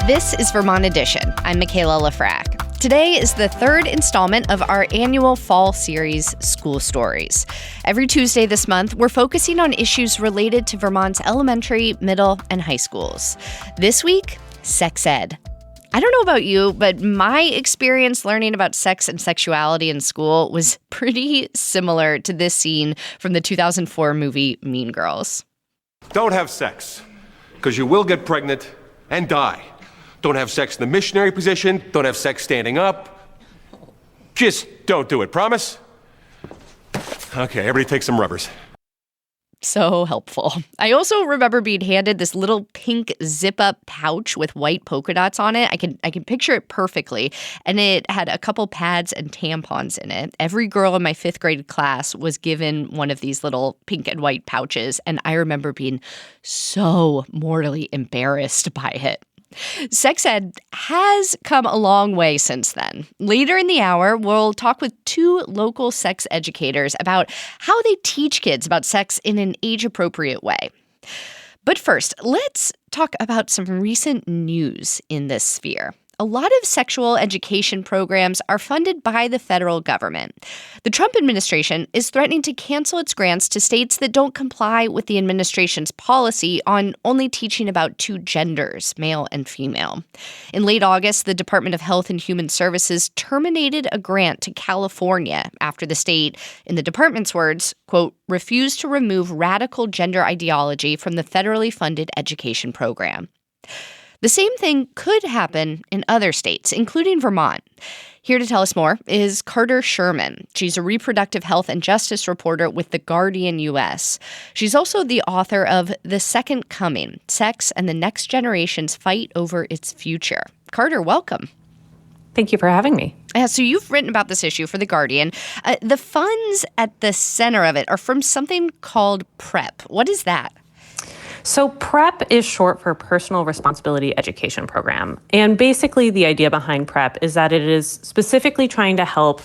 This is Vermont Edition. I'm Michaela Lafrac. Today is the third installment of our annual fall series, School Stories. Every Tuesday this month, we're focusing on issues related to Vermont's elementary, middle, and high schools. This week, sex ed. I don't know about you, but my experience learning about sex and sexuality in school was pretty similar to this scene from the 2004 movie Mean Girls. Don't have sex, because you will get pregnant and die. Don't have sex in the missionary position. Don't have sex standing up. Just don't do it. Promise? Okay, everybody take some rubbers. So helpful. I also remember being handed this little pink zip-up pouch with white polka dots on it. I can picture it perfectly. And it had a couple pads and tampons in it. Every girl in my 5th grade class was given one of these little pink and white pouches. And I remember being so mortally embarrassed by it. Sex ed has come a long way since then. Later in the hour, we'll talk with 2 local sex educators about how they teach kids about sex in an age-appropriate way. But first, let's talk about some recent news in this sphere. A lot of sexual education programs are funded by the federal government. The Trump administration is threatening to cancel its grants to states that don't comply with the administration's policy on only teaching about 2 genders, male and female. In late August, the Department of Health and Human Services terminated a grant to California after the state, in the department's words, quote, refused to remove radical gender ideology from the federally funded education program. The same thing could happen in other states, including Vermont. Here to tell us more is Carter Sherman. She's a reproductive health and justice reporter with The Guardian U.S. She's also the author of The Second Coming: Sex and the Next Generation's Fight Over Its Future. Carter, welcome. Thank you for having me. So you've written about this issue for The Guardian. The funds at the center of it are from something called PrEP. What is that? So PrEP is short for Personal Responsibility Education Program. And basically the idea behind PrEP is that it is specifically trying to help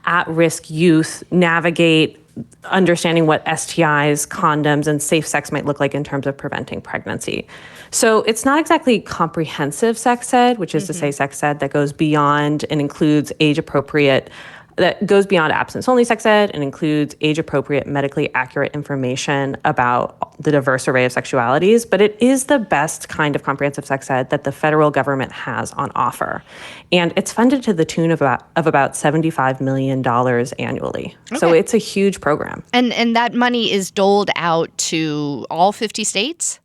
at-risk youth navigate understanding what STIs, condoms, and safe sex might look like in terms of preventing pregnancy. So it's not exactly comprehensive sex ed, which is to say sex ed that goes beyond and includes that goes beyond abstinence-only sex ed and includes age-appropriate, medically accurate information about the diverse array of sexualities, but it is the best kind of comprehensive sex ed that the federal government has on offer. And it's funded to the tune of about $75 million annually. Okay. So it's a huge program. And that money is doled out to all 50 states?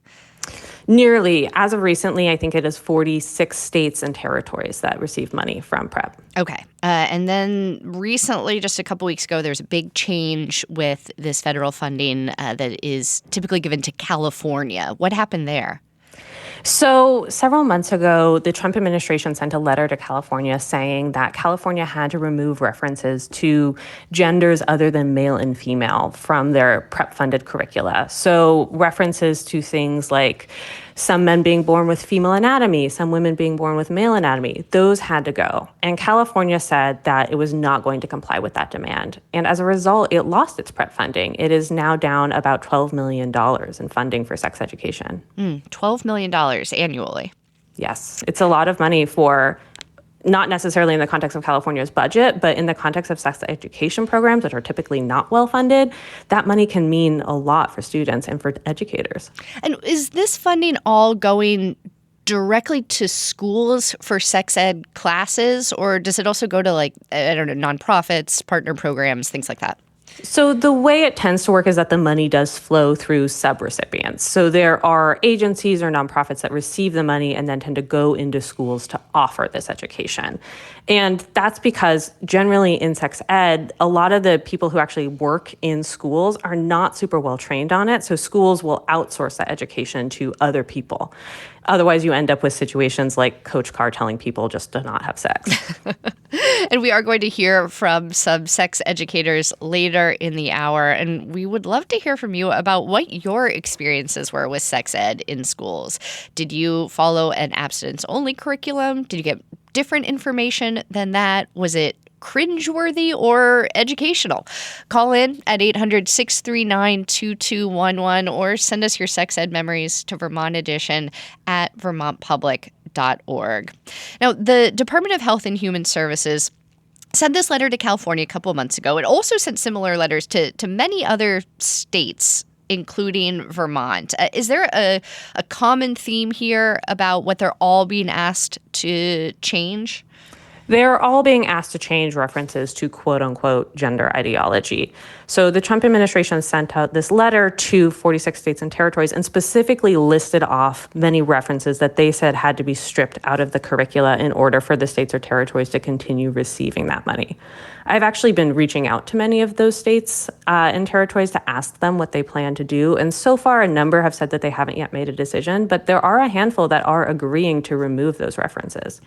Nearly. As of recently, I think it is 46 states and territories that receive money from PrEP. Okay. And then recently, just a couple weeks ago, there's a big change with this federal funding that is typically given to California. What happened there? So several months ago, the Trump administration sent a letter to California saying that California had to remove references to genders other than male and female from their PrEP-funded curricula. So references to things like some men being born with female anatomy, some women being born with male anatomy, those had to go. And California said that it was not going to comply with that demand. And as a result, it lost its PrEP funding. It is now down about $12 million in funding for sex education. $12 million annually. Yes, it's a lot of money for not necessarily in the context of California's budget, but in the context of sex education programs, which are typically not well funded, that money can mean a lot for students and for educators. And is this funding all going directly to schools for sex ed classes, or does it also go to nonprofits, partner programs, things like that? So the way it tends to work is that the money does flow through subrecipients. So there are agencies or nonprofits that receive the money and then tend to go into schools to offer this education. And that's because generally in sex ed, a lot of the people who actually work in schools are not super well trained on it. So schools will outsource that education to other people. Otherwise, you end up with situations like Coach Carr telling people just to not have sex. And we are going to hear from some sex educators later in the hour. And we would love to hear from you about what your experiences were with sex ed in schools. Did you follow an abstinence-only curriculum? Did you get different information than that? Was it cringeworthy or educational. Call in at 800-639-2211 or send us your sex ed memories to Vermont Edition at vermontpublic.org. Now, the Department of Health and Human Services sent this letter to California a couple of months ago. It also sent similar letters to many other states, including Vermont. Is there a common theme here about what they're all being asked to change? They're all being asked to change references to quote-unquote gender ideology. So the Trump administration sent out this letter to 46 states and territories and specifically listed off many references that they said had to be stripped out of the curricula in order for the states or territories to continue receiving that money. I've actually been reaching out to many of those states and territories to ask them what they plan to do. And so far, a number have said that they haven't yet made a decision, but there are a handful that are agreeing to remove those references.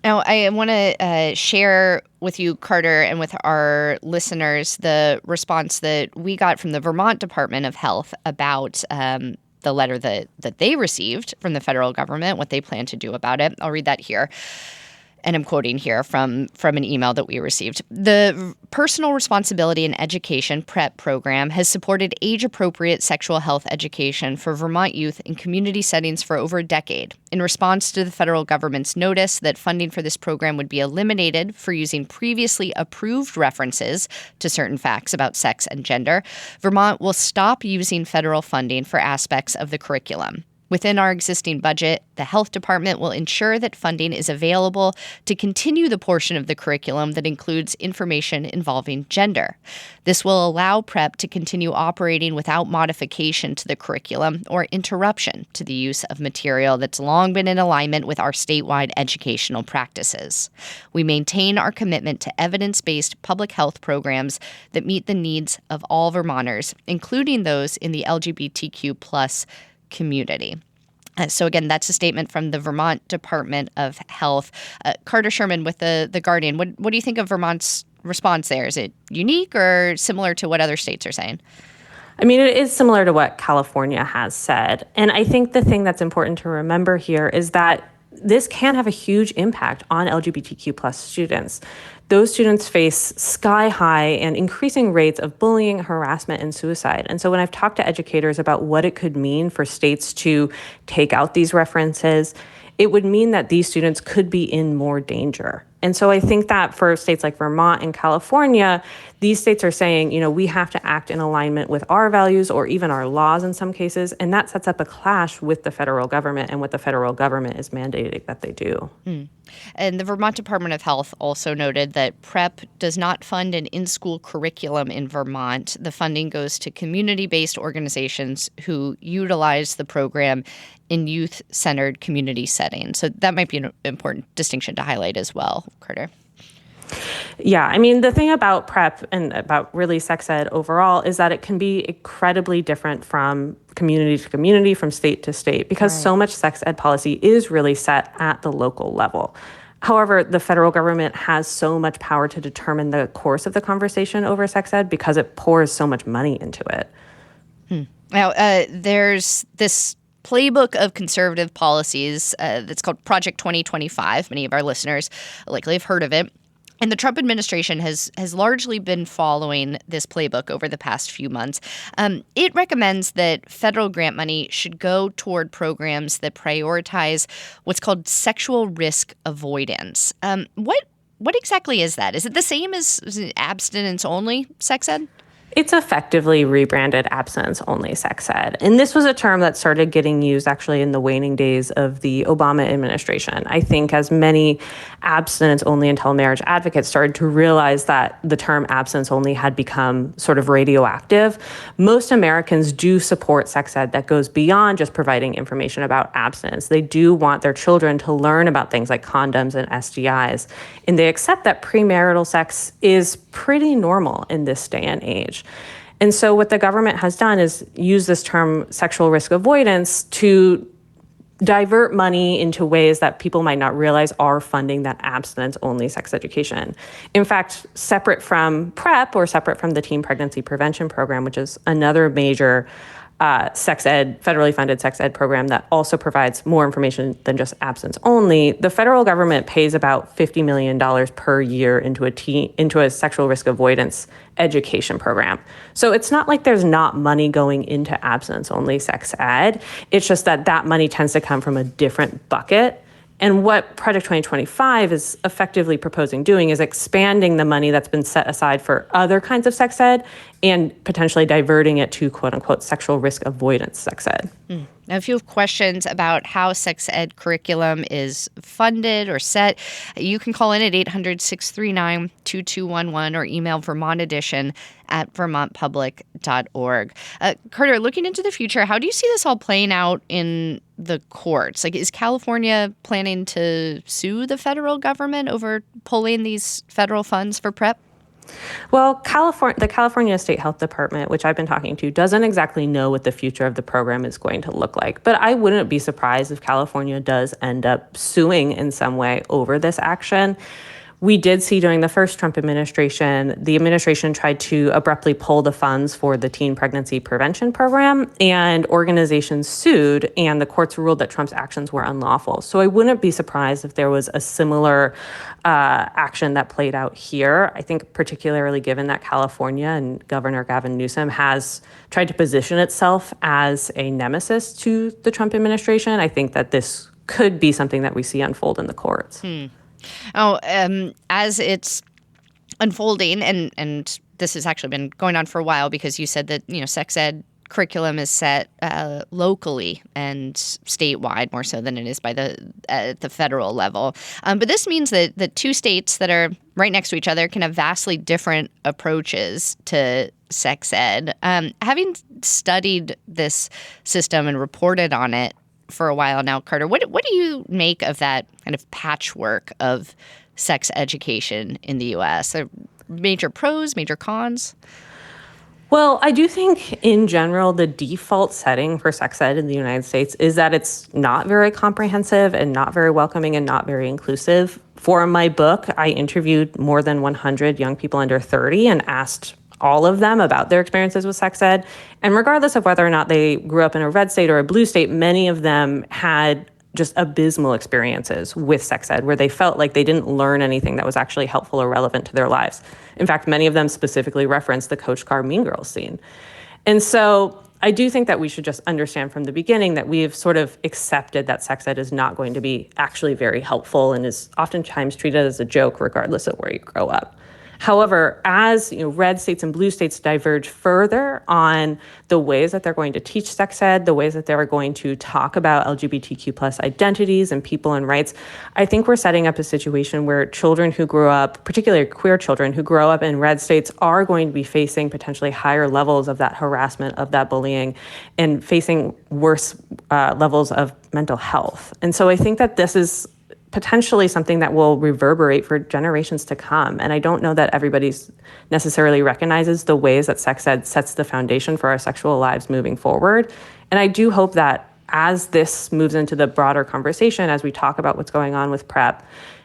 Now, I want to share with you, Carter, and with our listeners, the response that we got from the Vermont Department of Health about the letter that they received from the federal government, what they plan to do about it. I'll read that here. And I'm quoting here from an email that we received. The Personal Responsibility in Education PrEP program has supported age-appropriate sexual health education for Vermont youth in community settings for over a decade. In response to the federal government's notice that funding for this program would be eliminated for using previously approved references to certain facts about sex and gender, Vermont will stop using federal funding for aspects of the curriculum. Within our existing budget, the health department will ensure that funding is available to continue the portion of the curriculum that includes information involving gender. This will allow PrEP to continue operating without modification to the curriculum or interruption to the use of material that's long been in alignment with our statewide educational practices. We maintain our commitment to evidence-based public health programs that meet the needs of all Vermonters, including those in the LGBTQ+ community. So again, that's a statement from the Vermont Department of Health. Carter Sherman with the Guardian. What do you think of Vermont's response there? Is it unique or similar to what other states are saying? I mean, it is similar to what California has said. And I think the thing that's important to remember here is that this can have a huge impact on LGBTQ+ students. Those students face sky-high and increasing rates of bullying, harassment, and suicide. And so when I've talked to educators about what it could mean for states to take out these references, it would mean that these students could be in more danger. And so I think that for states like Vermont and California, these states are saying, we have to act in alignment with our values or even our laws in some cases. And that sets up a clash with the federal government and what the federal government is mandating that they do. And the Vermont Department of Health also noted that PrEP does not fund an in-school curriculum in Vermont. The funding goes to community-based organizations who utilize the program in youth-centered community settings. So that might be an important distinction to highlight as well, Carter. Yeah, I mean, the thing about PrEP and about really sex ed overall is that it can be incredibly different from community to community, from state to state, because so much sex ed policy is really set at the local level. However, the federal government has so much power to determine the course of the conversation over sex ed because it pours so much money into it. Now, there's this playbook of conservative policies that's called Project 2025. Many of our listeners likely have heard of it. And the Trump administration has largely been following this playbook over the past few months. It recommends that federal grant money should go toward programs that prioritize what's called sexual risk avoidance. What exactly is that? Is it the same as abstinence-only sex ed? It's effectively rebranded abstinence-only sex ed. And this was a term that started getting used actually in the waning days of the Obama administration. I think as many abstinence-only until marriage advocates started to realize that the term abstinence-only had become sort of radioactive, most Americans do support sex ed that goes beyond just providing information about abstinence. They do want their children to learn about things like condoms and STIs. And they accept that premarital sex is pretty normal in this day and age. And so what the government has done is use this term sexual risk avoidance to divert money into ways that people might not realize are funding that abstinence-only sex education. In fact, separate from PrEP or separate from the Teen Pregnancy Prevention Program, which is another major federally funded sex ed program that also provides more information than just absence only, the federal government pays about $50 million per year into a sexual risk avoidance education program. So it's not like there's not money going into absence only sex ed. It's just that money tends to come from a different bucket. And what Project 2025 is effectively proposing doing is expanding the money that's been set aside for other kinds of sex ed and potentially diverting it to quote unquote sexual risk avoidance sex ed. Now, if you have questions about how sex ed curriculum is funded or set, you can call in at 800-639-2211 or email Vermont Edition at vermontpublic.org. Carter, looking into the future, how do you see this all playing out in the courts? Like, is California planning to sue the federal government over pulling these federal funds for PrEP? Well, the California State Health Department, which I've been talking to, doesn't exactly know what the future of the program is going to look like. But I wouldn't be surprised if California does end up suing in some way over this action. We did see during the first Trump administration, the administration tried to abruptly pull the funds for the teen pregnancy prevention program, and organizations sued, and the courts ruled that Trump's actions were unlawful. So I wouldn't be surprised if there was a similar action that played out here. I think particularly given that California and Governor Gavin Newsom has tried to position itself as a nemesis to the Trump administration, I think that this could be something that we see unfold in the courts. As it's unfolding, and this has actually been going on for a while, because you said that, sex ed curriculum is set locally and statewide more so than it is by at the federal level. But this means that the two states that are right next to each other can have vastly different approaches to sex ed. Having studied this system and reported on it for a while now, Carter, what do you make of that kind of patchwork of sex education in the U.S.? Are major pros, major cons? Well, I do think in general, the default setting for sex ed in the United States is that it's not very comprehensive and not very welcoming and not very inclusive. For my book, I interviewed more than 100 young people under 30 and asked all of them about their experiences with sex ed. And regardless of whether or not they grew up in a red state or a blue state, many of them had just abysmal experiences with sex ed where they felt like they didn't learn anything that was actually helpful or relevant to their lives. In fact, many of them specifically referenced the Coach Carr Mean Girls scene. And so I do think that we should just understand from the beginning that we have sort of accepted that sex ed is not going to be actually very helpful and is oftentimes treated as a joke regardless of where you grow up. However, as red states and blue states diverge further on the ways that they're going to teach sex ed, the ways that they're going to talk about LGBTQ plus identities and people and rights, I think we're setting up a situation where children who grow up, particularly queer children who grow up in red states, are going to be facing potentially higher levels of that harassment, of that bullying, and facing worse levels of mental health. And so I think that this is potentially something that will reverberate for generations to come. And I don't know that everybody necessarily recognizes the ways that sex ed sets the foundation for our sexual lives moving forward. And I do hope that as this moves into the broader conversation, as we talk about what's going on with PrEP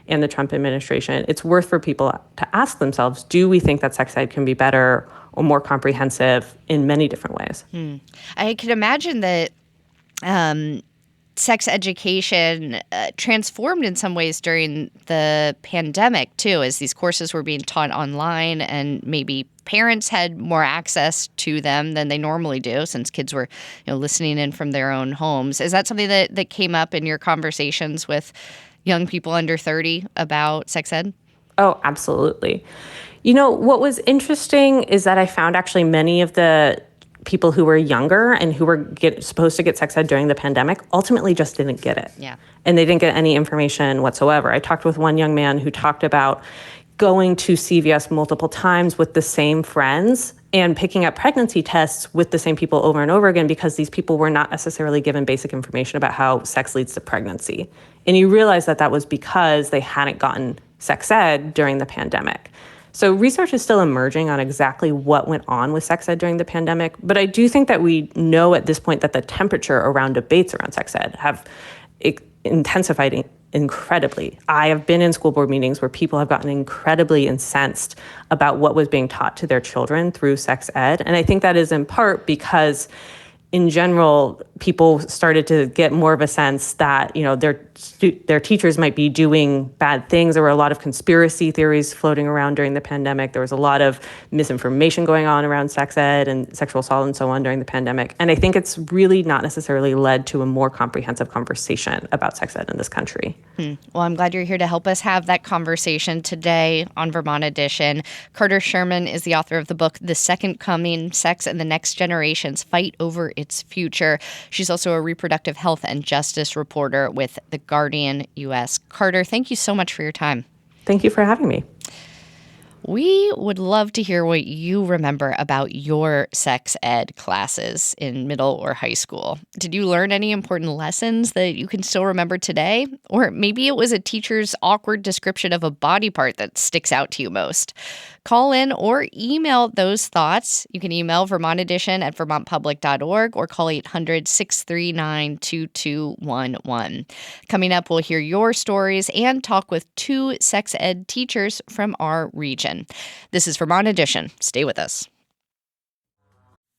and the Trump administration, it's worth for people to ask themselves, do we think that sex ed can be better or more comprehensive in many different ways? I can imagine that sex education transformed in some ways during the pandemic, too, as these courses were being taught online and maybe parents had more access to them than they normally do since kids were listening in from their own homes. Is that something that came up in your conversations with young people under 30 about sex ed? Oh, absolutely. What was interesting is that I found actually many of the people who were younger and who were supposed to get sex ed during the pandemic ultimately just didn't get it. Yeah. And they didn't get any information whatsoever. I talked with one young man who talked about going to CVS multiple times with the same friends and picking up pregnancy tests with the same people over and over again because these people were not necessarily given basic information about how sex leads to pregnancy. And you realize that was because they hadn't gotten sex ed during the pandemic. So research is still emerging on exactly what went on with sex ed during the pandemic, but I do think that we know at this point that the temperature around debates around sex ed have intensified incredibly. I have been in school board meetings where people have gotten incredibly incensed about what was being taught to their children through sex ed, and I think that is in part because in general, people started to get more of a sense that, their teachers might be doing bad things. There were a lot of conspiracy theories floating around during the pandemic. There was a lot of misinformation going on around sex ed and sexual assault and so on during the pandemic. And I think it's really not necessarily led to a more comprehensive conversation about sex ed in this country. Well, I'm glad you're here to help us have that conversation today on Vermont Edition. Carter Sherman is the author of the book, The Second Coming, Sex and the Next Generation's Fight Over Its Future. She's also a reproductive health and justice reporter with The Guardian US. Carter, thank you so much for your time. Thank you for having me. We would love to hear what you remember about your sex ed classes in middle or high school. Did you learn any important lessons that you can still remember today? Or maybe it was a teacher's awkward description of a body part that sticks out to you most. Call in or email those thoughts. You can email Vermont Edition at vermontpublic.org or call 800-639-2211. Coming up, we'll hear your stories and talk with two sex ed teachers from our region. This is Vermont Edition. Stay with us.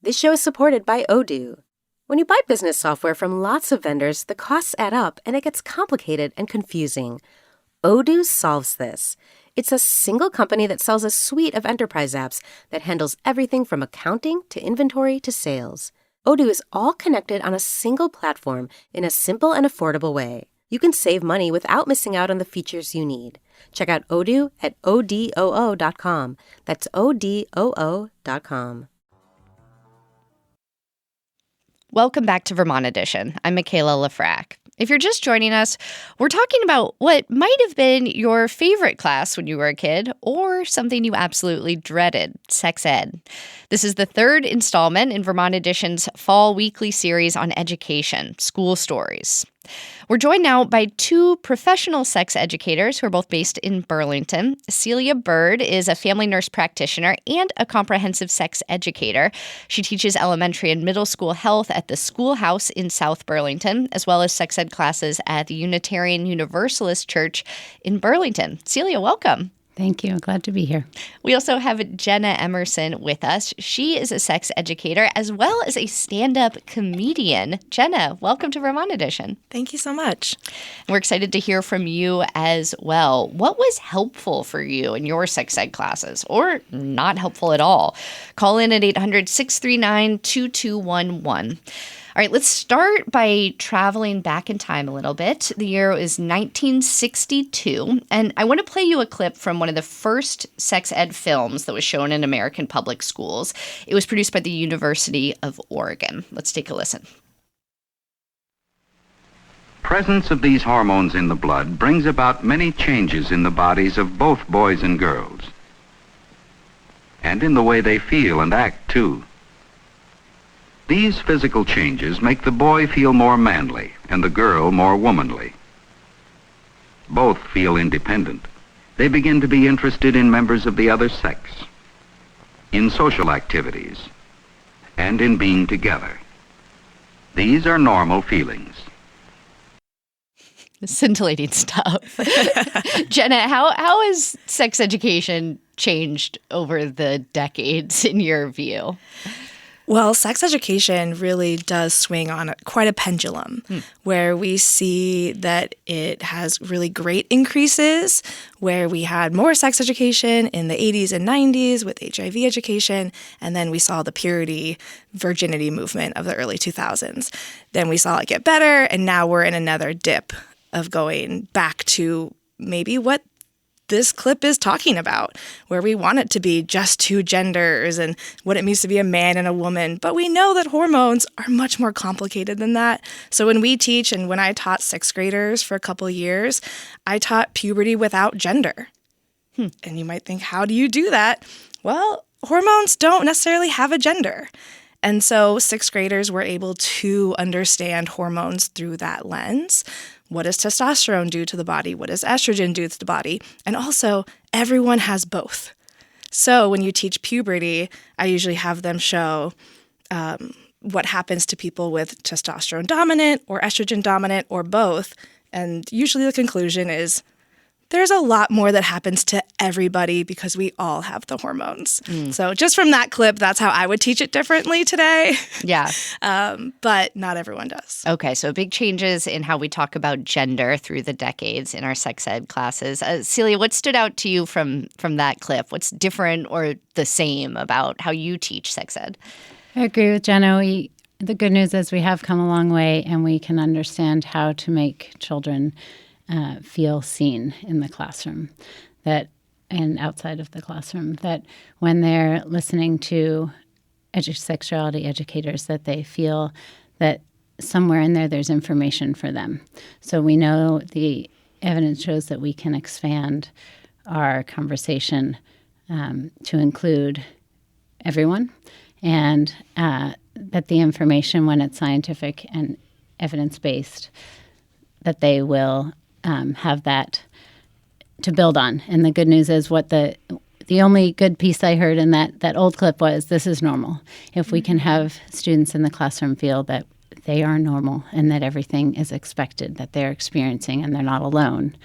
This show is supported by Odoo. When you buy business software from lots of vendors, the costs add up and it gets complicated and confusing. Odoo solves this. It's a single company that sells a suite of enterprise apps that handles everything from accounting to inventory to sales. Odoo is all connected on a single platform in a simple and affordable way. You can save money without missing out on the features you need. Check out Odoo at odoo.com. That's odoo.com. Welcome back to Vermont Edition. I'm Michaela Lafrac. If you're just joining us, we're talking about what might have been your favorite class when you were a kid or something you absolutely dreaded, sex ed. This is the third installment in Vermont Edition's fall weekly series on education, School Stories. We're joined now by two professional sex educators who are both based in Burlington. Celia Bird is a family nurse practitioner and a comprehensive sex educator. She teaches elementary and middle school health at the Schoolhouse in South Burlington, as well as sex ed classes at the Unitarian Universalist Church in Burlington. Celia, welcome. Thank you. Glad to be here. We also have Jenna Emerson with us. She is a sex educator as well as a stand-up comedian. Jenna, welcome to Vermont Edition. Thank you so much. We're excited to hear from you as well. What was helpful for you in your sex ed classes or not helpful at all? Call in at 800-639-2211. All right, let's start by traveling back in time a little bit. The year is 1962, and I want to play you a clip from one of the first sex ed films that was shown in American public schools. It was produced by the University of Oregon. Let's take a listen. Presence of these hormones in the blood brings about many changes in the bodies of both boys and girls, and in the way they feel and act, too. These physical changes make the boy feel more manly and the girl more womanly. Both feel independent. They begin to be interested in members of the other sex, in social activities, and in being together. These are normal feelings. Scintillating stuff. Jenna, how has sex education changed over the decades in your view? Well, sex education really does swing on quite a pendulum, where we see that it has really great increases, where we had more sex education in the 80s and 90s with HIV education, and then we saw the purity, virginity movement of the early 2000s. Then we saw it get better, and now we're in another dip of going back to maybe what this clip is talking about, where we want it to be just two genders and what it means to be a man and a woman. But we know that hormones are much more complicated than that. So when we teach, and when I taught sixth graders for a couple of years, I taught puberty without gender. And you might think, how do you do that? Well, hormones don't necessarily have a gender. And so sixth graders were able to understand hormones through that lens. What does testosterone do to the body? What does estrogen do to the body? And also, everyone has both. So when you teach puberty, I usually have them show what happens to people with testosterone dominant or estrogen dominant or both. And usually the conclusion is there's a lot more that happens to everybody because we all have the hormones. So just from that clip, that's how I would teach it differently today. Yeah. But not everyone does. Okay, so big changes in how we talk about gender through the decades in our sex ed classes. Celia, what stood out to you from that clip? What's different or the same about how you teach sex ed? I agree with Jenna. The good news is we have come a long way, and we can understand how to make children feel seen in the classroom, and outside of the classroom, that when they're listening to sexuality educators, that they feel that somewhere in there's information for them. So we know the evidence shows that we can expand our conversation to include everyone, and that the information, when it's scientific and evidence-based, that they will have that to build on. And the good news is the only good piece I heard in that old clip was, this is normal. If we can have students in the classroom feel that they are normal and that everything is expected, that they're experiencing and they're not alone,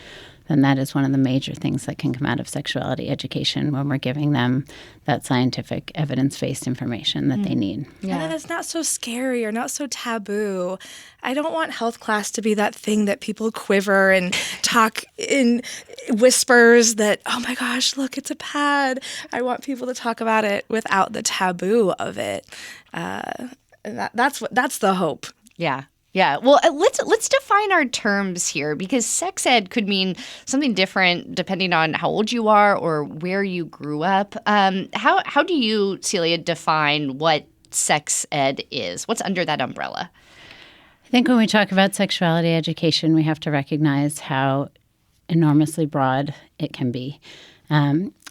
then that is one of the major things that can come out of sexuality education when we're giving them that scientific, evidence-based information that they need. Yeah. And that it's not so scary or not so taboo. I don't want health class to be that thing that people quiver and talk in whispers that, oh my gosh, look, it's a pad. I want people to talk about it without the taboo of it. And that's the hope. Yeah. Yeah. Well, let's define our terms here, because sex ed could mean something different depending on how old you are or where you grew up. How do you, Celia, define what sex ed is? What's under that umbrella? I think when we talk about sexuality education, we have to recognize how enormously broad it can be.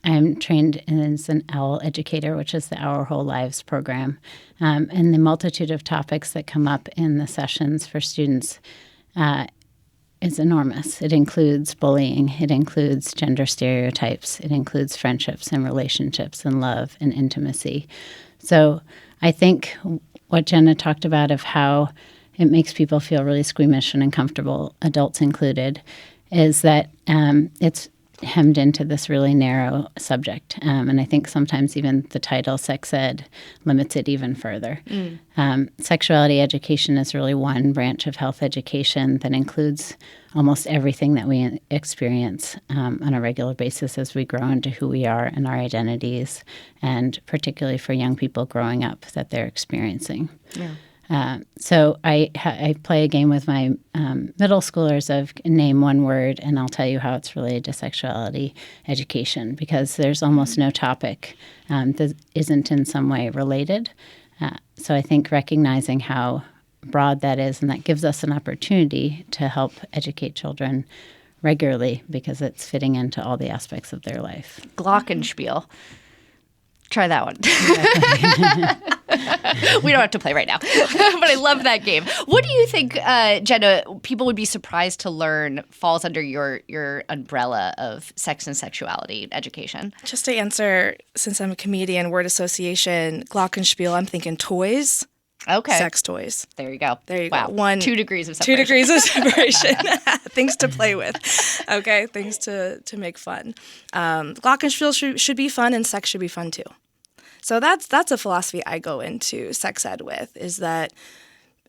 I'm trained as an OWL educator, which is the Our Whole Lives program. And the multitude of topics that come up in the sessions for students is enormous. It includes bullying. It includes gender stereotypes. It includes friendships and relationships and love and intimacy. So I think what Jenna talked about of how it makes people feel really squeamish and uncomfortable, adults included, is that it's hemmed into this really narrow subject. And I think sometimes even the title sex ed limits it even further. Sexuality education is really one branch of health education that includes almost everything that we experience on a regular basis as we grow into who we are and our identities, and particularly for young people growing up that they're experiencing. Yeah. So I play a game with my middle schoolers of name one word, and I'll tell you how it's related to sexuality education, because there's almost no topic that isn't in some way related. So I think recognizing how broad that is, and that gives us an opportunity to help educate children regularly, because it's fitting into all the aspects of their life. Glockenspiel. Try that one. We don't have to play right now, but I love that game. What do you think, Jenna, people would be surprised to learn falls under your umbrella of sex and sexuality education? Just to answer, since I'm a comedian, word association, glockenspiel, I'm thinking toys. Okay. Sex toys. There you go. There you wow. go. 2 degrees of separation. 2 degrees of separation. Things to play with. Okay. Things to make fun. Glockenspiel should be fun, and sex should be fun too. So that's a philosophy I go into sex ed with, is that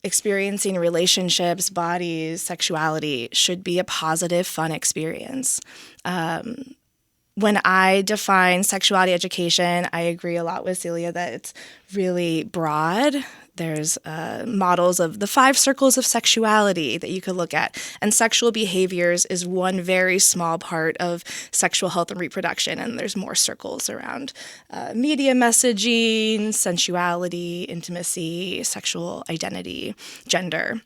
experiencing relationships, bodies, sexuality should be a positive, fun experience. When I define sexuality education, I agree a lot with Celia that it's really broad. There's models of the 5 circles of sexuality that you could look at. And sexual behaviors is one very small part of sexual health and reproduction. And there's more circles around media messaging, sensuality, intimacy, sexual identity, gender.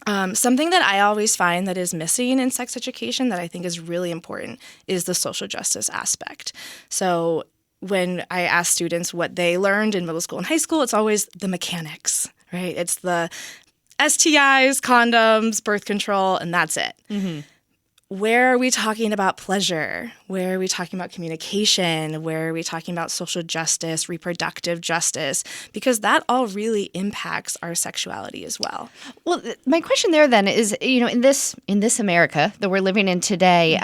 Something that I always find that is missing in sex education that I think is really important is the social justice aspect. So when I ask students what they learned in middle school and high school, it's always the mechanics, right? It's the STIs, condoms, birth control, and that's it. Mm-hmm. where are we talking about pleasure? Where are we talking about communication? Where are we talking about social justice, reproductive justice? Because that all really impacts our sexuality as well. Well, my question there then is, in this America that we're living in today,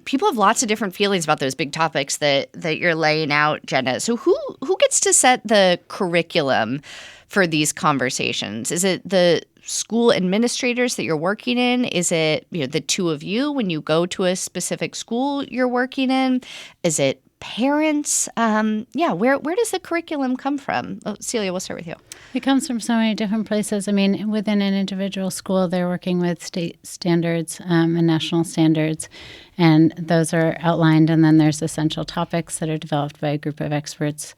people have lots of different feelings about those big topics that you're laying out, Jenna. So who gets to set the curriculum for these conversations? Is it the school administrators that you're working in? Is it the two of you when you go to a specific school you're working in? Is it parents? Where does the curriculum come from? Oh, Celia, we'll start with you. It comes from so many different places. I mean, within an individual school, they're working with state standards and national standards, and those are outlined. And then there's essential topics that are developed by a group of experts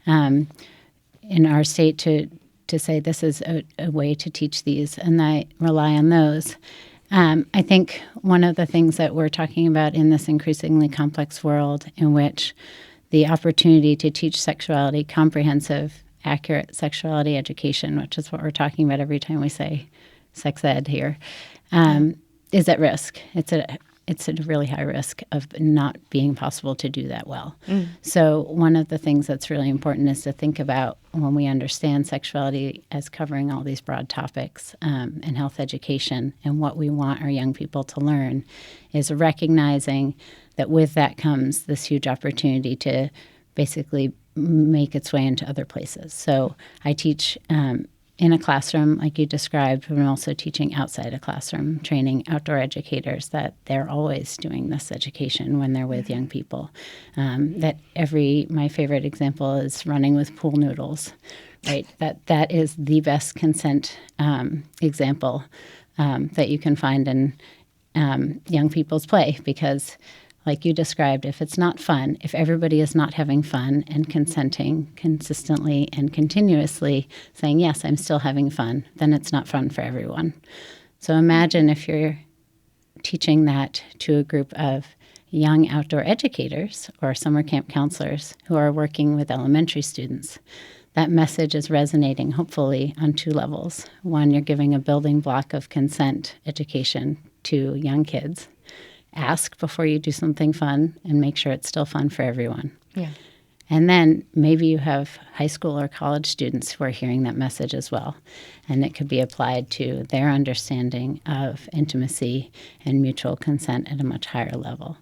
in our state to say this is a way to teach these, and I rely on those. I think one of the things that we're talking about in this increasingly complex world in which the opportunity to teach sexuality, comprehensive, accurate sexuality education, which is what we're talking about every time we say sex ed here, is at risk. It's at a really high risk of not being possible to do that well. So one of the things that's really important is to think about when we understand sexuality as covering all these broad topics and health education and what we want our young people to learn is recognizing that with that comes this huge opportunity to basically make its way into other places. So I teach in a classroom, like you described, but I'm also teaching outside a classroom, training outdoor educators that they're always doing this education when they're with young people. My favorite example is running with pool noodles, right? That is the best consent example that you can find in young people's play, because like you described, if it's not fun, if everybody is not having fun and consenting consistently and continuously saying, yes, I'm still having fun, then it's not fun for everyone. So imagine if you're teaching that to a group of young outdoor educators or summer camp counselors who are working with elementary students. That message is resonating, hopefully, on two levels. One, you're giving a building block of consent education to young kids. Ask before you do something fun and make sure it's still fun for everyone. Yeah. And then maybe you have high school or college students who are hearing that message as well. And it could be applied to their understanding of intimacy and mutual consent at a much higher level.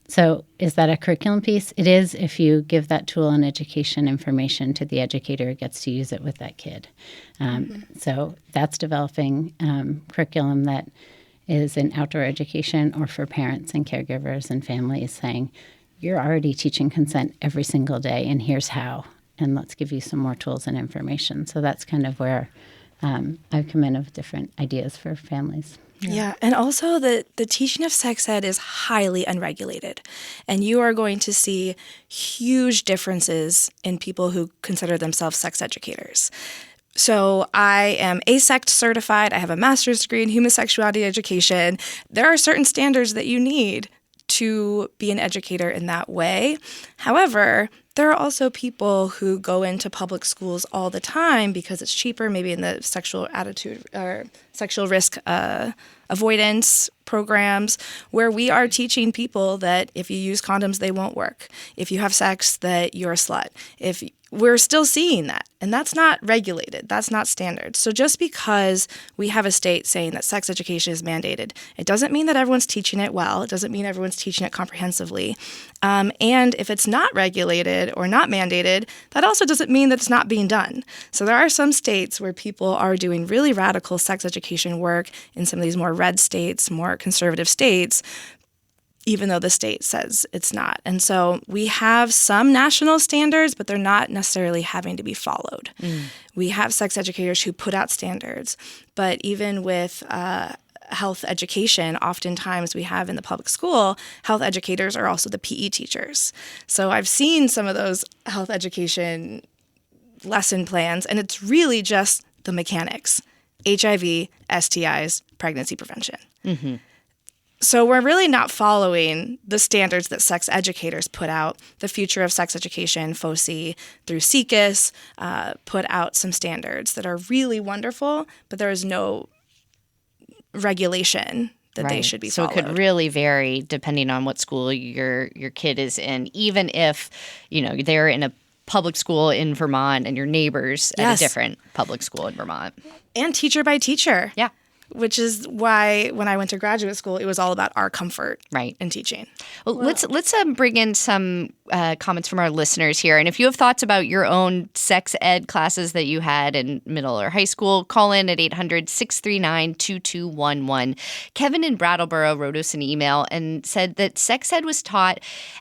So is that a curriculum piece? It is if you give that tool and education information to the educator who gets to use it with that kid. So that's developing curriculum that is in outdoor education or for parents and caregivers and families saying, you're already teaching consent every single day, and here's how, and let's give you some more tools and information. So that's kind of where I've come in with different ideas for families. Yeah, and also the teaching of sex ed is highly unregulated, and you are going to see huge differences in people who consider themselves sex educators. So I am ASECT certified. I have a master's degree in human sexuality education. There are certain standards that you need to be an educator in that way. However, there are also people who go into public schools all the time because it's cheaper, maybe in the sexual attitude or sexual risk avoidance programs, where we are teaching people that if you use condoms, they won't work. If you have sex, that you're a slut. We're still seeing that, and that's not regulated. That's not standard. So just because we have a state saying that sex education is mandated, it doesn't mean that everyone's teaching it well. It doesn't mean everyone's teaching it comprehensively. And if it's not regulated or not mandated, that also doesn't mean that it's not being done. So there are some states where people are doing really radical sex education work in some of these more red states, more conservative states, even though the state says it's not. And so we have some national standards, but they're not necessarily having to be followed. We have sex educators who put out standards, but even with health education, oftentimes we have in the public school, health educators are also the PE teachers. So I've seen some of those health education lesson plans, and it's really just the mechanics: HIV, STIs, pregnancy prevention. So we're really not following the standards that sex educators put out. The Future of Sex Education, FOSI, through CECAS, put out some standards that are really wonderful, but there is no regulation that they should be So followed. it could really vary depending on what school your kid is in, even if, they're in a public school in Vermont and your neighbors at a different public school in Vermont. And teacher by teacher. Yeah. Which is why when I went to graduate school, it was all about our comfort in teaching. Well, let's bring in some comments from our listeners here. And if you have thoughts about your own sex ed classes that you had in middle or high school, call in at 800-639-2211. Kevin in Brattleboro wrote us an email and said that sex ed was taught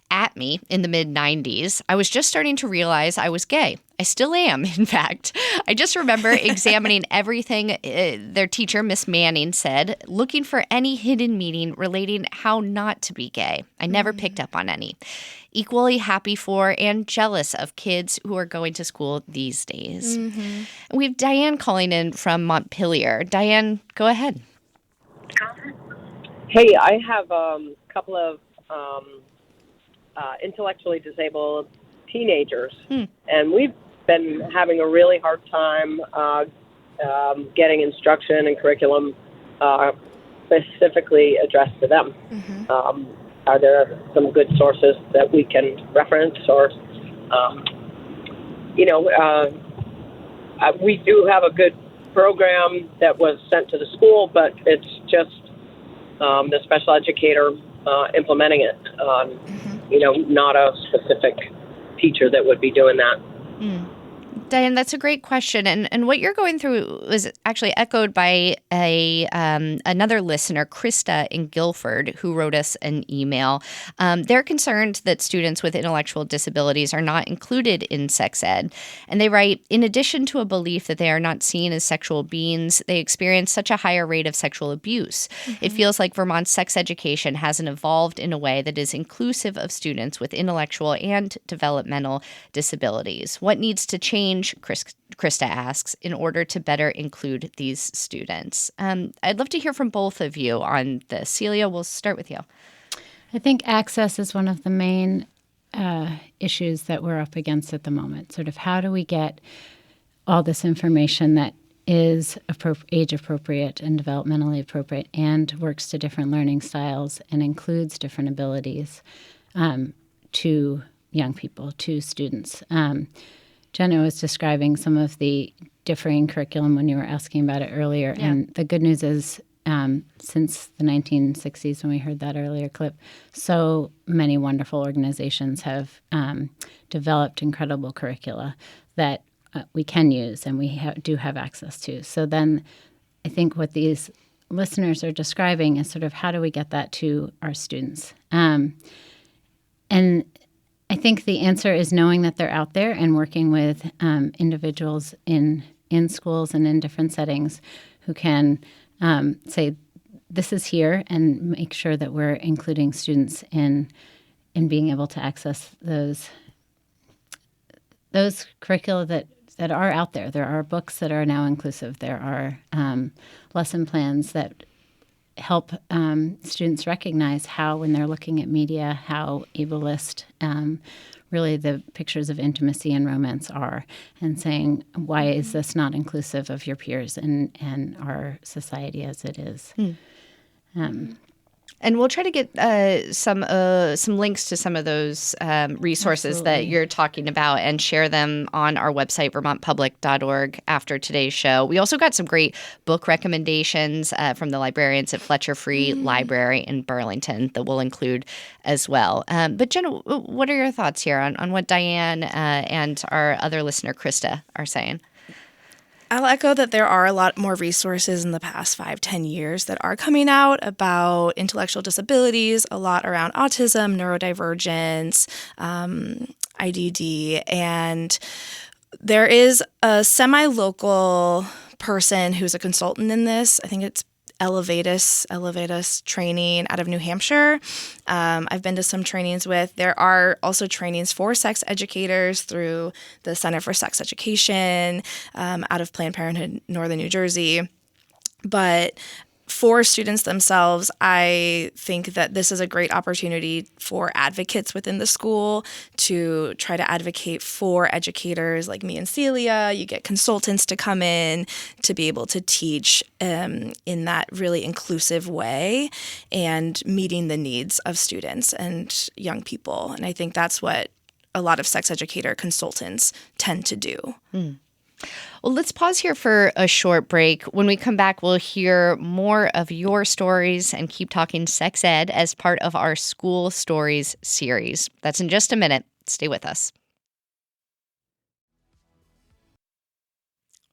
at me in the mid-90s. I was just starting to realize I was gay. I still am, in fact. I just remember examining everything their teacher, Miss Manning, said, looking for any hidden meaning relating how not to be gay. I never picked up on any. Equally happy for and jealous of kids who are going to school these days. We have Diane calling in from Montpelier. Diane, go ahead. Hey, I have a couple of intellectually disabled teenagers, and we've been having a really hard time getting instruction and curriculum specifically addressed to them. Are there some good sources that we can reference, or we do have a good program that was sent to the school, but it's just the special educator implementing it, not a specific teacher that would be doing that. Diane, that's a great question. And what you're going through was actually echoed by another listener, Krista in Guilford, who wrote us an email. They're concerned that students with intellectual disabilities are not included in sex ed. And they write, in addition to a belief that they are not seen as sexual beings, they experience such a higher rate of sexual abuse. It feels like Vermont's sex education hasn't evolved in a way that is inclusive of students with intellectual and developmental disabilities. What needs to change, Krista asks, in order to better include these students? I'd love to hear from both of you on this. Celia, we'll start with you. I think access is one of the main issues that we're up against at the moment. Sort of how do we get all this information that is age appropriate and developmentally appropriate and works to different learning styles and includes different abilities to young people, to students. Jenna was describing some of the differing curriculum when you were asking about it earlier. Yeah. And the good news is since the 1960s, when we heard that earlier clip, so many wonderful organizations have developed incredible curricula that we can use and we do have access to. So then I think what these listeners are describing is sort of how do we get that to our students? And I think the answer is knowing that they're out there and working with individuals in schools and in different settings who can say, this is here, and make sure that we're including students in being able to access those curricula that are out there. There are books that are now inclusive. There are lesson plans that help students recognize how, when they're looking at media, how ableist really the pictures of intimacy and romance are, and saying, why is this not inclusive of your peers and our society as it is? And we'll try to get some links to some of those resources that you're talking about and share them on our website, vermontpublic.org, after today's show. We also got some great book recommendations from the librarians at Fletcher Free Library in Burlington that we'll include as well. But Jenna, what are your thoughts here on what Diane and our other listener, Krista, are saying? I'll echo that there are a lot more resources in the past 5-10 years that are coming out about intellectual disabilities, a lot around autism, neurodivergence, IDD, and there is a semi-local person who's a consultant in this. I think it's Elevatus training out of New Hampshire. I've been to some trainings with. There are also trainings for sex educators through the Center for Sex Education out of Planned Parenthood, Northern New Jersey. But for students themselves, I think that this is a great opportunity for advocates within the school to try to advocate for educators like me and Celia. You get consultants to come in to be able to teach in that really inclusive way and meeting the needs of students and young people. And I think that's what a lot of sex educator consultants tend to do. Well, let's pause here for a short break. When we come back, we'll hear more of your stories and keep talking sex ed as part of our School Stories series. That's in just a minute. Stay with us.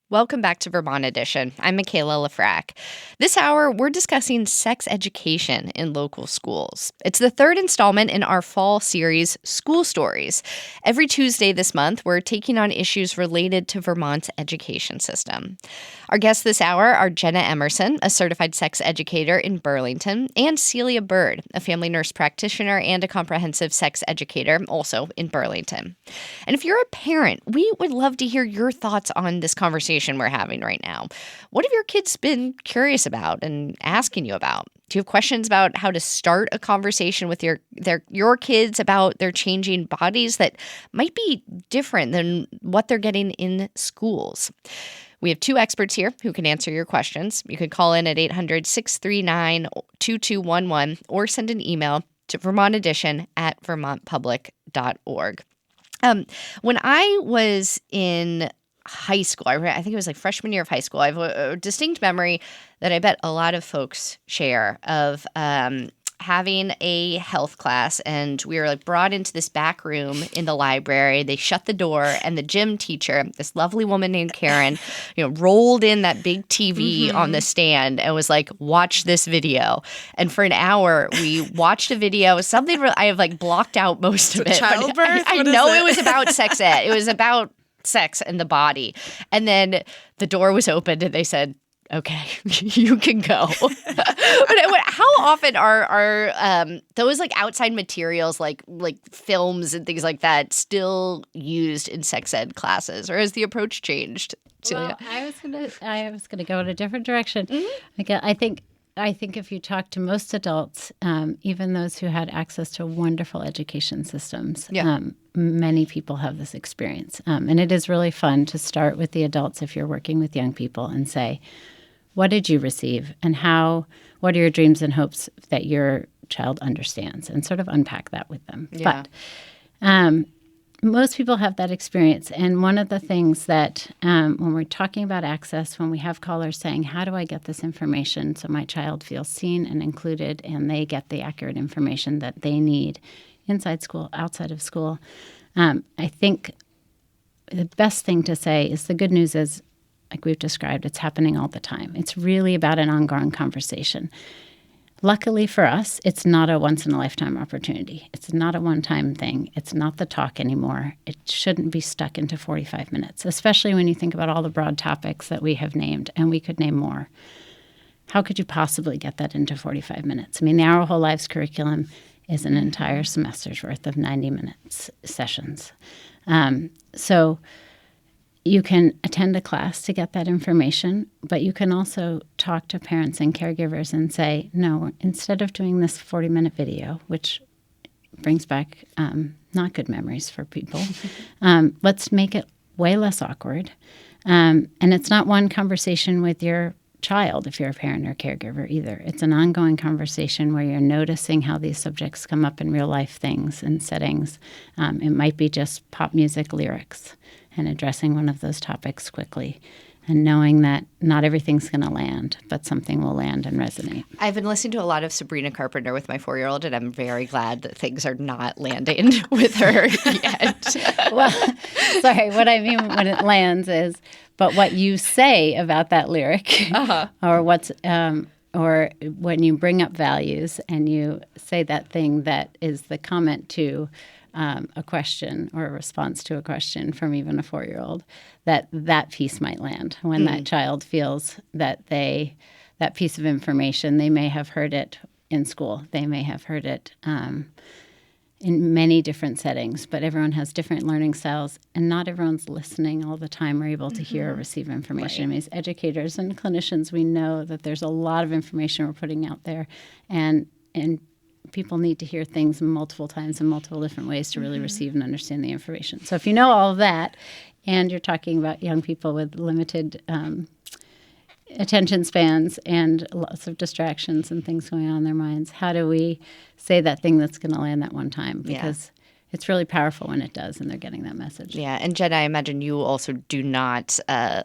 Welcome back to Vermont Edition. I'm Michaela Lafrac. This hour, we're discussing sex education in local schools. It's the third installment in our fall series, School Stories. Every Tuesday this month, we're taking on issues related to Vermont's education system. Our guests this hour are Jenna Emerson, a certified sex educator in Burlington, and Celia Bird, a family nurse practitioner and a comprehensive sex educator, also in Burlington. And if you're a parent, we would love to hear your thoughts on this conversation we're having right now. What have your kids been curious about and asking you about? Do you have questions about how to start a conversation with your kids about their changing bodies that might be different than what they're getting in schools? We have two experts here who can answer your questions. You can call in at 800-639-2211 or send an email to vermontedition@vermontpublic.org. When I was in high school, I think it was like freshman year of high school, I have a distinct memory that I bet a lot of folks share of having a health class, and we were like brought into this back room in the library. They shut the door, and the gym teacher, this lovely woman named Karen, rolled in that big TV on the stand and was like, "Watch this video." And for an hour, we watched a video. Something I have like blocked out most of it. Childbirth? I know it was about sex ed. It was about sex and the body. And then the door was opened, and they said, "Okay, you can go." But how often are those like outside materials, like films and things like that, still used in sex ed classes, or has the approach changed, Celia? Well, I was gonna go in a different direction. I think if you talk to most adults, even those who had access to wonderful education systems, many people have this experience, and it is really fun to start with the adults if you're working with young people and say, what did you receive, and what are your dreams and hopes that your child understands, and sort of unpack that with them. Yeah. But most people have that experience. And one of the things that when we're talking about access, when we have callers saying, how do I get this information so my child feels seen and included and they get the accurate information that they need inside school, outside of school, I think the best thing to say is the good news is, like we've described, it's happening all the time. It's really about an ongoing conversation. Luckily for us, it's not a once-in-a-lifetime opportunity. It's not a one-time thing. It's not the talk anymore. It shouldn't be stuck into 45 minutes, especially when you think about all the broad topics that we have named, and we could name more. How could you possibly get that into 45 minutes? I mean, the Our Whole Lives curriculum is an entire semester's worth of 90 minutes sessions. So you can attend a class to get that information, but you can also talk to parents and caregivers and say, no, instead of doing this 40-minute video, which brings back not good memories for people, let's make it way less awkward. And it's not one conversation with your child if you're a parent or caregiver either. It's an ongoing conversation where you're noticing how these subjects come up in real life things and settings. It might be just pop music lyrics and addressing one of those topics quickly and knowing that not everything's going to land, but something will land and resonate. I've been listening to a lot of Sabrina Carpenter with my 4-year-old, and I'm very glad that things are not landing with her yet. Well, sorry, what I mean when it lands is, but what you say about that lyric, or when you bring up values and you say that thing that is the comment to a question or a response to a question from even a 4-year-old, that piece might land when that child feels that that piece of information, they may have heard it in school. They may have heard it in many different settings, but everyone has different learning styles, and not everyone's listening all the time or able to hear or receive information. I mean, as educators and clinicians, we know that there's a lot of information we're putting out there, and people need to hear things multiple times in multiple different ways to really receive and understand the information. So if you know all of that, and you're talking about young people with limited attention spans and lots of distractions and things going on in their minds, how do we say that thing that's going to land that one time? Because it's really powerful when it does and they're getting that message. Yeah. And Jenna, I imagine you also do not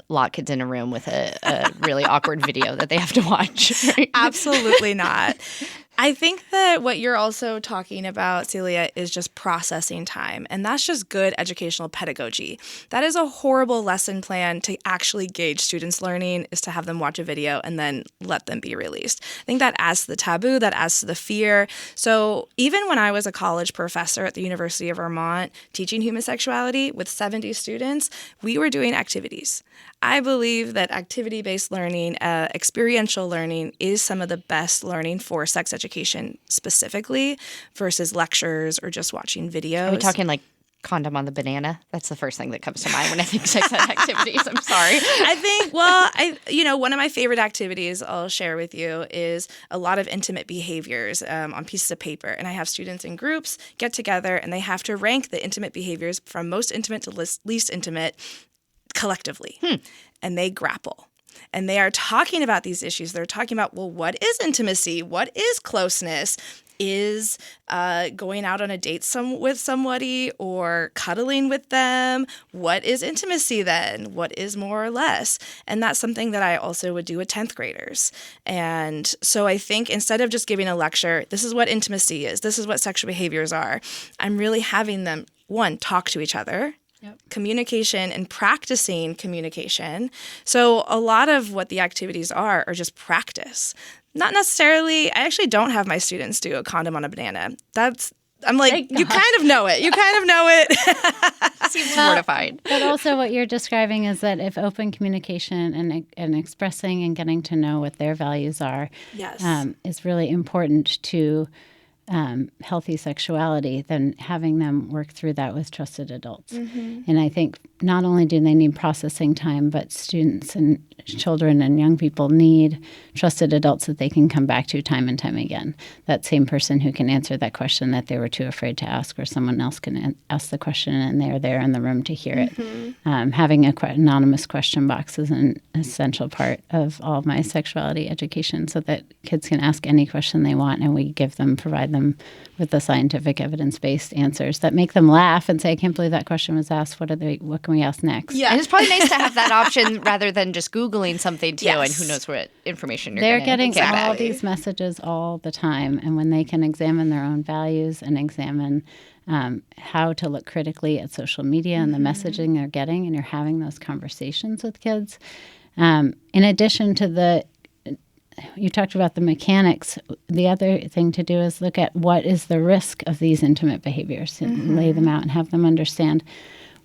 lock kids in a room with a really awkward video that they have to watch. Right? Absolutely not. I think that what you're also talking about, Celia, is just processing time. And that's just good educational pedagogy. That is a horrible lesson plan to actually gauge students' learning, is to have them watch a video and then let them be released. I think that adds to the taboo, that adds to the fear. So even when I was a college professor at the University of Vermont teaching human sexuality with 70 students, we were doing activities. I believe that activity-based learning, experiential learning, is some of the best learning for sex education specifically versus lectures or just watching videos. Are we talking like condom on the banana? That's the first thing that comes to mind when I think sex ed activities. I'm sorry. I think, one of my favorite activities I'll share with you is a lot of intimate behaviors on pieces of paper. And I have students in groups get together and they have to rank the intimate behaviors from most intimate to least intimate collectively. And they grapple. And they are talking about these issues. They're talking about, well, what is intimacy? What is closeness? Is going out on a date with somebody or cuddling with them? What is intimacy then? What is more or less? And that's something that I also would do with 10th graders. And so I think instead of just giving a lecture, this is what intimacy is, this is what sexual behaviors are, I'm really having them, one, talk to each other. Yep. Communication and practicing communication. So a lot of what the activities are just practice. Not necessarily, I actually don't have my students do a condom on a banana. I'm like, you kind of know it. You kind of know it. Seems mortified. But also what you're describing is that if open communication and expressing and getting to know what their values are is really important to healthy sexuality, then having them work through that with trusted adults. And I think not only do they need processing time, but students and children and young people need trusted adults that they can come back to time and time again. That same person who can answer that question that they were too afraid to ask, or someone else can ask the question and they're there in the room to hear it. Having an anonymous question box is an essential part of all of my sexuality education, so that kids can ask any question they want and we provide them with the scientific evidence-based answers that make them laugh and say, I can't believe that question was asked. What can we ask next? Yeah. And it's probably nice to have that option rather than just Googling something too, and who knows what information They're getting all these messages all the time. And when they can examine their own values and examine how to look critically at social media and the messaging they're getting, and you're having those conversations with kids. In addition to you talked about the mechanics. The other thing to do is look at what is the risk of these intimate behaviors and lay them out and have them understand,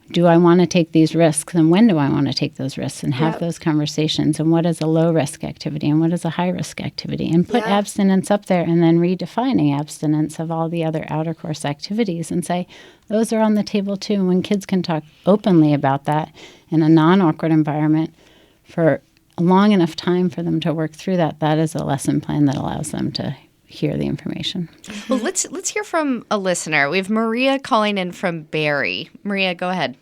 do I want to take these risks, and when do I want to take those risks, and have those conversations, and what is a low-risk activity and what is a high-risk activity, and put abstinence up there, and then redefining abstinence of all the other outer course activities and say, those are on the table too. And when kids can talk openly about that in a non-awkward environment for a long enough time for them to work through that is a lesson plan that allows them to hear the information. Well, let's hear from a listener. We have Maria calling in from Barrie. Maria, go ahead.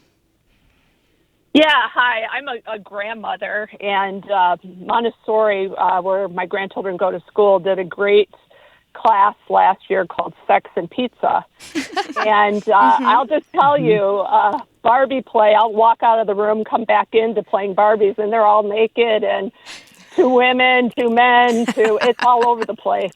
Yeah, hi. I'm a grandmother, and Montessori, where my grandchildren go to school, did a great class last year called Sex and Pizza. And I'll just tell you, Barbie play, I'll walk out of the room, come back into playing Barbies, and they're all naked, and 2 women, 2 men, it's all over the place.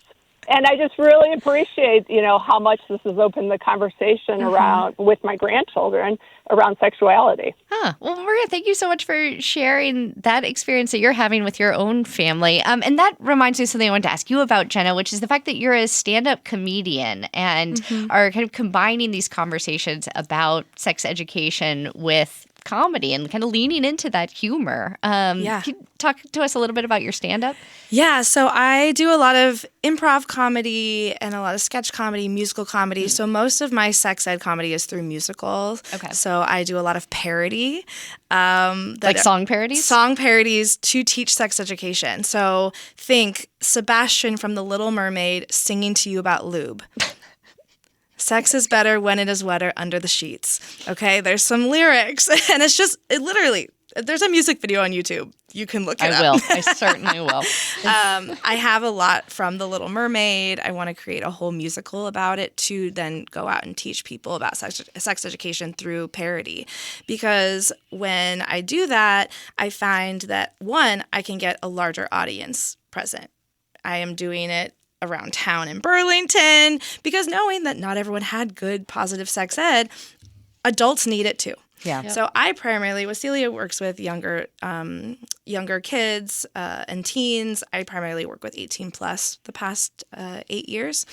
And I just really appreciate, how much this has opened the conversation around with my grandchildren around sexuality. Well, Maria, thank you so much for sharing that experience that you're having with your own family. And that reminds me of something I wanted to ask you about, Jenna, which is the fact that you're a stand-up comedian and are kind of combining these conversations about sex education with comedy and kind of leaning into that humor. Can you talk to us a little bit about your stand-up? Yeah, so I do a lot of improv comedy and a lot of sketch comedy, musical comedy. So most of my sex ed comedy is through musicals. Okay. So I do a lot of parody. Like song parodies? Song parodies to teach sex education. So think Sebastian from The Little Mermaid singing to you about lube. Sex is better when it is wetter under the sheets. Okay, there's some lyrics. And it literally, there's a music video on YouTube. You can look it up. I will. I certainly will. I have a lot from The Little Mermaid. I want to create a whole musical about it to then go out and teach people about sex education through parody. Because when I do that, I find that, one, I can get a larger audience present. I am doing it around town in Burlington because knowing that not everyone had good, positive sex ed, adults need it too. Yeah. Yep. So I primarily, Celia works with younger kids and teens. I primarily work with 18 plus the past 8 years.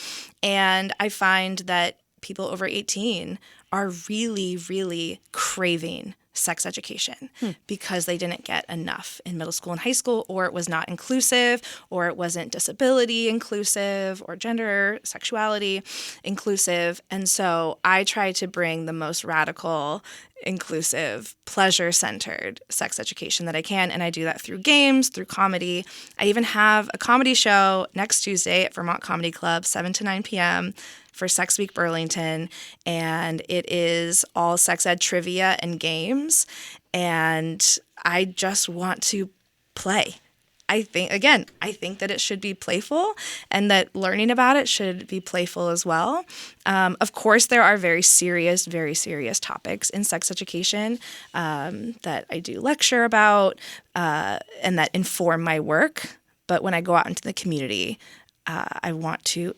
And I find that people over 18 are really, really craving sex education because they didn't get enough in middle school and high school, or it was not inclusive, or it wasn't disability inclusive, or gender, sexuality inclusive. And so I try to bring the most radical, inclusive, pleasure-centered sex education that I can, and I do that through games, through comedy. I even have a comedy show next Tuesday at Vermont Comedy Club, 7 to 9 p.m., for Sex Week Burlington, and it is all sex ed trivia and games, and I just want to play. I think that it should be playful and that learning about it should be playful as well. Of course, there are very serious topics in sex education that I do lecture about and that inform my work, but when I go out into the community, I want to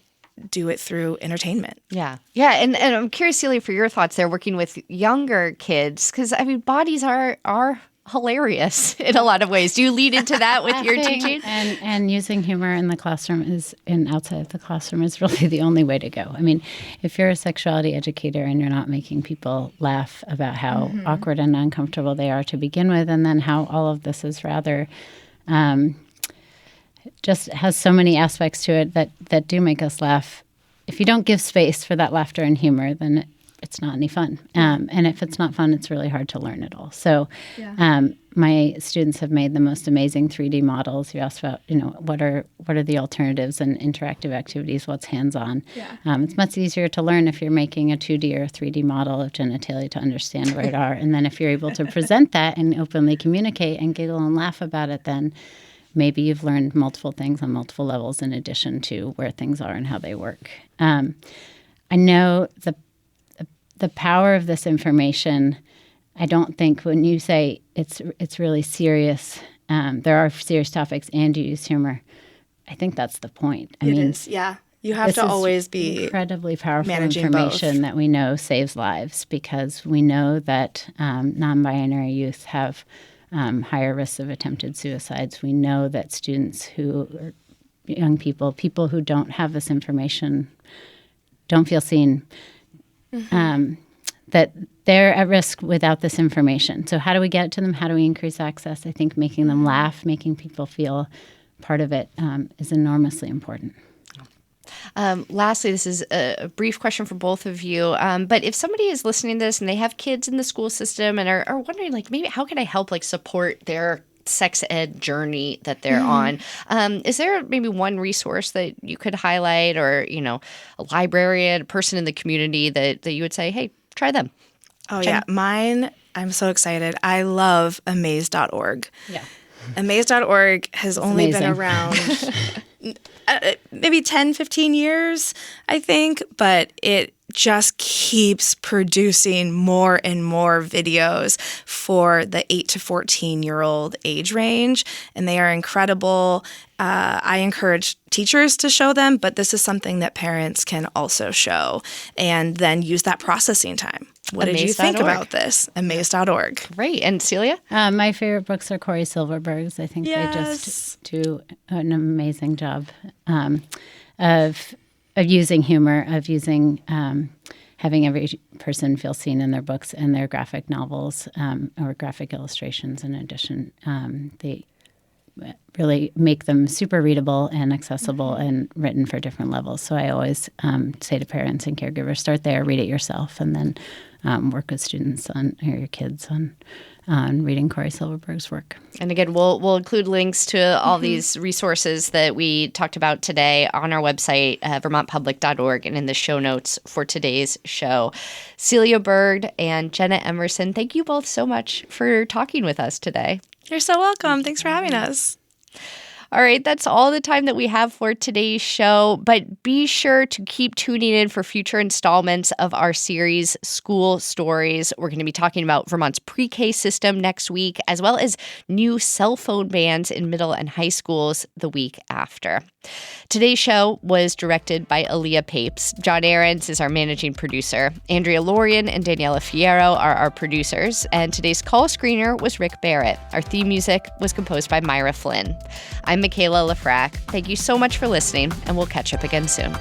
do it through entertainment. Yeah. Yeah. And I'm curious, Celia, for your thoughts there working with younger kids, because I mean, bodies are hilarious in a lot of ways. Do you lead into that with your teaching? And using humor in the classroom and outside of the classroom is really the only way to go. I mean, if you're a sexuality educator and you're not making people laugh about how awkward and uncomfortable they are to begin with, and then how all of this is rather just has so many aspects to it that do make us laugh. If you don't give space for that laughter and humor, then it's not any fun. And if it's not fun, it's really hard to learn it all. So my students have made the most amazing 3D models. You asked about, what are the alternatives and interactive activities, what's hands-on. Yeah. It's much easier to learn if you're making a 2D or 3D model of genitalia to understand where it are. And then if you're able to present that and openly communicate and giggle and laugh about it, then maybe you've learned multiple things on multiple levels in addition to where things are and how they work. I know the power of this information. I don't think when you say it's really serious, there are serious topics and you use humor, I think that's the point. It is, yeah. You have to always be incredibly powerful information that we know saves lives, because we know that non-binary youth have higher risks of attempted suicides. We know that students young people who don't have this information, don't feel seen, that they're at risk without this information. So how do we get it to them? How do we increase access? I think making them laugh, making people feel part of it is enormously important. Lastly, this is a brief question for both of you. But if somebody is listening to this and they have kids in the school system and are wondering, maybe how can I help, support their sex ed journey that they're on? Is there maybe one resource that you could highlight, or, a librarian, a person in the community that you would say, hey, try them? Oh, yeah. Mine, I'm so excited. I love amaze.org. Yeah. Amaze.org has only been around maybe 10, 15 years, I think, but it just keeps producing more and more videos for the 8 to 14-year-old age range, and they are incredible. I encourage teachers to show them, but this is something that parents can also show and then use that processing time. What did you think about this? Amaze.org. Great. And Celia? My favorite books are Corey Silverberg's. I think they just do an amazing job of using humor, of using having every person feel seen in their books and their graphic novels or graphic illustrations. In addition, they really make them super readable and accessible and written for different levels. So I always say to parents and caregivers, start there, read it yourself, and then work with students or your kids on reading Corey Silverberg's work. And again, we'll include links to all these resources that we talked about today on our website, vermontpublic.org, and in the show notes for today's show. Celia Bird and Jenna Emerson, thank you both so much for talking with us today. You're so welcome. Thanks for having us. All right, that's all the time that we have for today's show, but be sure to keep tuning in for future installments of our series, School Stories. We're going to be talking about Vermont's pre-K system next week, as well as new cell phone bans in middle and high schools the week after. Today's show was directed by Aaliyah Papes. John Ahrens is our managing producer. Andrea Lorian and Daniela Fierro are our producers. And today's call screener was Rick Barrett. Our theme music was composed by Myra Flynn. I'm Michaela Lafrac. Thank you so much for listening, and we'll catch up again soon.